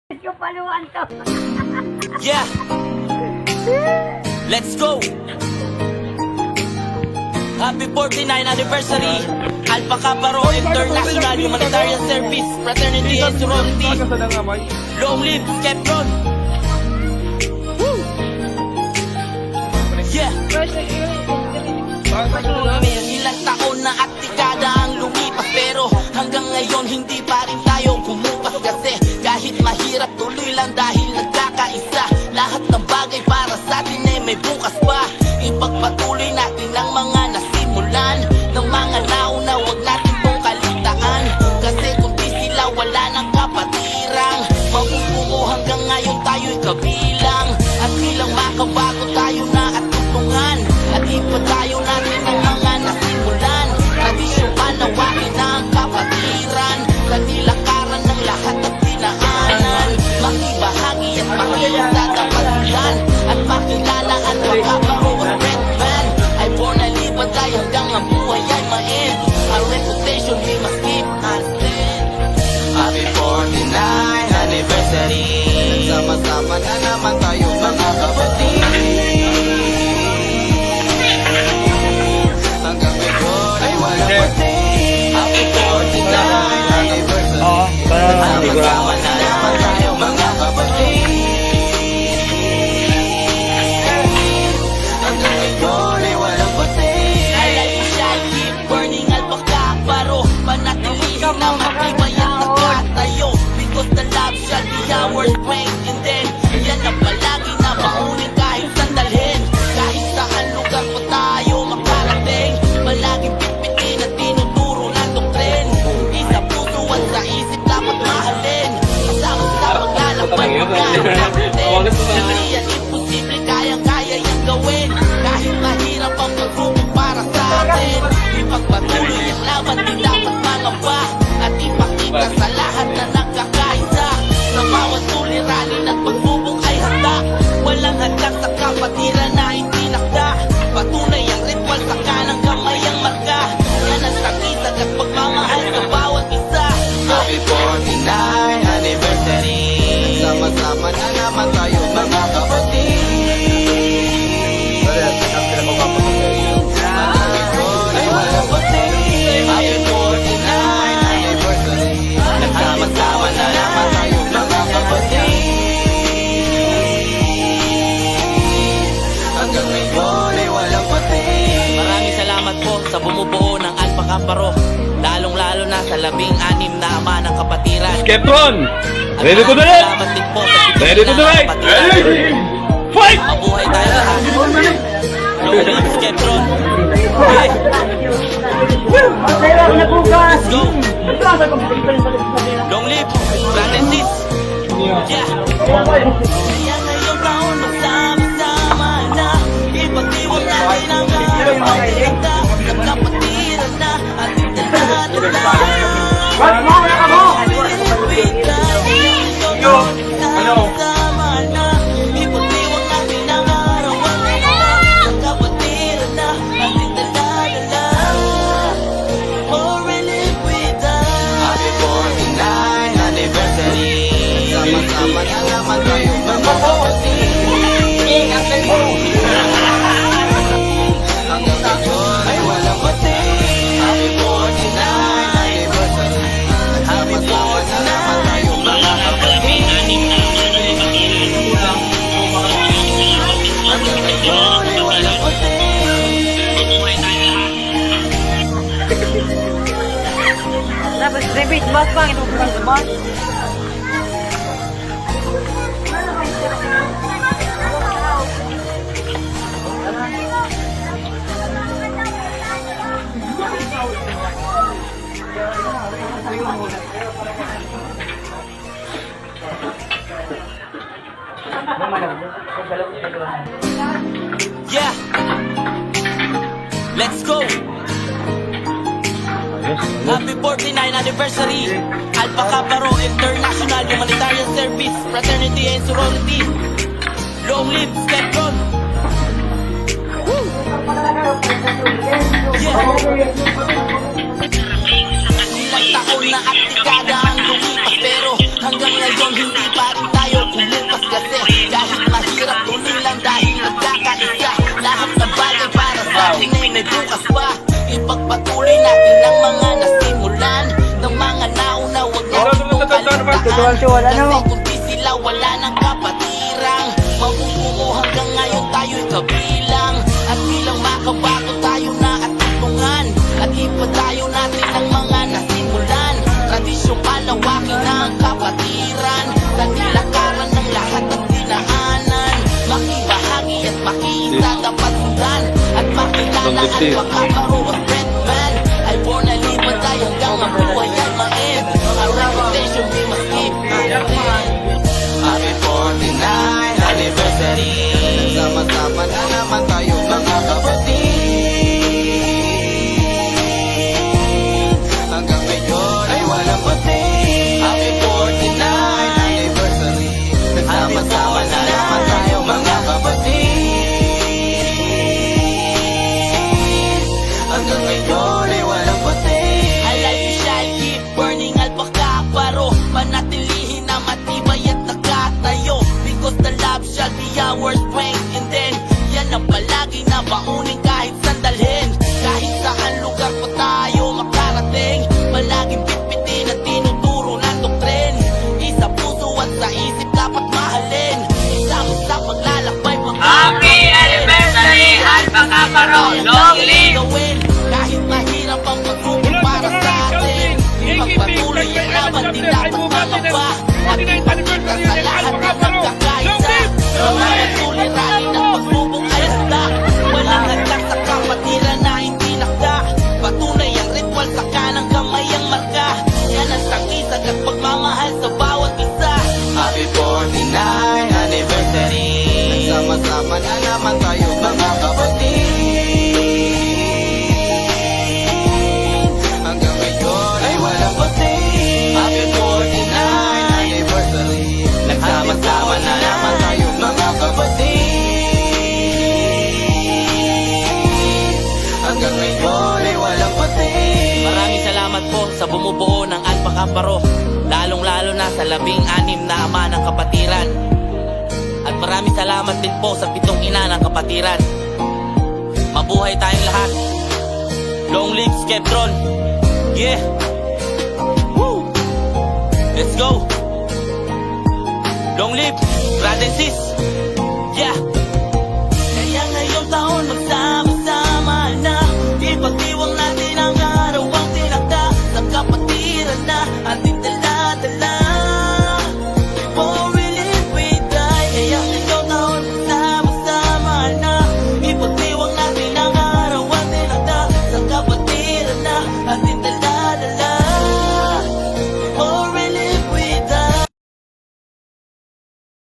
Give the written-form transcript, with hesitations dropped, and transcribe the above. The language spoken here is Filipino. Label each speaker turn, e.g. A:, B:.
A: Kapaluan to.
B: Yeah. Let's go. Happy 49th anniversary. Alpha Kappa Rho International Humanitarian Service Fraternity and Sorority. Long live Skeptron. Woo. Yeah. Ilang taon na at dekada ang lumipas, pero hanggang ngayon hindi pa rin tayo bumukas. Kasi kahit mahirap, tuloy lang dahil nagkakaisa. Lahat ng bagay para sa atin eh may bukas pa. Ipagpatuloy natin ang mga nasimulan ng mga nauna, wag natin pong kalitaan. Kasi kung di sila wala ng kapatirang, mabubuo hanggang ngayon tayo'y kabilang. At bilang makabago tayo na at tutungan, at ipatayo natin ang mga nasimulan. Tradisyong panawain na ang kapatiran, sa nilakaran ng lahat at dinaanan. Makibahagi at makita kapatiran, at makilala ang magkabaro at Redman. Ay born na libatay hanggang ang buhay ay ma-end. Our reputation we must keep and stand. Happy 49th anniversary. Nagsama-sama na naman tayo mga kapatid. Hanggang ngayon ay walang pati. Happy 49th anniversary. Nagsama-sama na naman tayo mga kapatid. Hanggang ngayon ay walang pati. I like to shine, keep burning Alpha Kappa Rho. Panatilihin ang matibay at nagkatayo. Because the love shall be our strength. And then, yan ang palagi na maunin kahit sandalhin. Kahit saan lugar po tayo makarating, palaging pitpitin at tinuturo ng doktrin. Isa puso at sa isip dapat mahalin. Kasama sa paglalakbay pagkakatin. Hindi yan imposible, kayang-kaya yung gawin. Kahit mahirap ang pagsubok para sa atin, ipagpatuloy ang laban, di dapat mangamba. At ipakita sa lahat na nagkakaisa, sa bawat suliranin at pagsubok ay handa. Walang hadlang sa kapatiran na hindi nakda. Patunay ang ritual sa kanang kamay ang marka. Yan ang sagisag at pagmamahal sa bawat isa. Happy 49th anniversary. Nagsama-sama na naman tayo mga kapatid. Hanggang ngayon ay walang pati. Happy 49th anniversary. Nagsama-sama na naman tayo mga kapatid. Hanggang ngayon ay walang pati. Maraming salamat po sa bumubuo ng Alpha Kappa Rho, lalong-lalo na sa 16 na ama ng kapatiran.
C: Skeptron!
B: At
C: Ready to do
B: maraming
C: it?
B: salamat din po sa
C: Ready to do it? Ready! Fight!
B: Mabuhay tayo lahat. Long live Skeptron. Okay. Let's go. Long live Francis. Yeah. Kaya ngayong taon magsama-sama na, ipagdiwang natin ang araw kita. Nagkapatiran na at dala-dala. Sama na, ipagdiwang natin ang araw kita. Nagkapatiran na at dala-dala. More live with us. Happy 49th anniversary. Sama-sama na naman tayo mga kapatid. Hanggang ngayon ay walang pati. Happy 49th anniversary. Sama-sama na naman tayo mga kapatid. Hanggang ngayon ay walang pati.
A: Dapat repeat mas bang ito mas.
B: Yeah. Let's go. Happy 49th anniversary. Alpha Kappa Rho International Humanitarian Service Fraternity and Sorority. Long live Skeptron. Woo. Yeah. Ilang taon na at dekada ang lumipas, pero hanggang ngayon hindi pa rin
A: Tuwal-tuwal, ano?
B: Kundi sila wala ng kapatirang mabubuo hanggang ngayon tayo'y kabilang. At bilang makabago tayo na at tulungan, at ipadayo natin ang mga nasimulan. Tradisyong palawakin na ang kapatiran, sa nilakaran ng lahat ng dinaanan. Makibahagi at makiisa dapat sundan, at makilala at makaparo ang Batman. Ay born na limatay hanggang ang buhay ay ma-end. Our reputation we must keep. Happy 49th anniversary. Nagsama-sama na naman tayo mga kapatid. Hanggang ngayon ay walang pati. Happy 49th anniversary. Nagsama-sama na naman tayo mga kapatid. Hanggang ngayon ay walang pati. Alive we shall keep burning alpaka paro. Panatilihin na matibay at nakatayo. Because the love shall be our strength. And then, yan ang palagi na baunin kahit sandalhin. Kahit saan lugar pa tayo makarating, palaging pitpitin at tinuturo ng doktrin. Isa puso at sa isip dapat mahalin. Isama sa paglalakbay
C: Happy anniversary, Alpaka Paro! Long live!
B: gawin. Kahit mahirap ang pagsubok para sa atin, ipagpatuloy ang laban, di dapat malaba. At ipagkita sa lahat na nagkakaisa. Mga suliranin at pagsubok ay handa. Walang hagdan sa kapatiran na hindi nakda. Patunay ang ritual sa kanang kamay ang marka. Yan ang tangisag at pagmamahal sa bawat isa. Happy 49th anniversary. Nagsama-sama na naman tayo mga kapatid. Hanggang ngayon ay walang pati. Happy 49th anniversary. Nagsama-sama na naman tayo mga kapatid. Hanggang ngayon ay walang pati. Maraming salamat po sa bumubuo ng Alpaka Paro, lalong-lalo na sa 16 na ama ng kapatiran. At maraming salamat din po sa 7 ina ng kapatiran. Mabuhay tayong lahat. Long live Skeptron. Yeah. Woo. Let's go. Long live brother and sis. Yeah.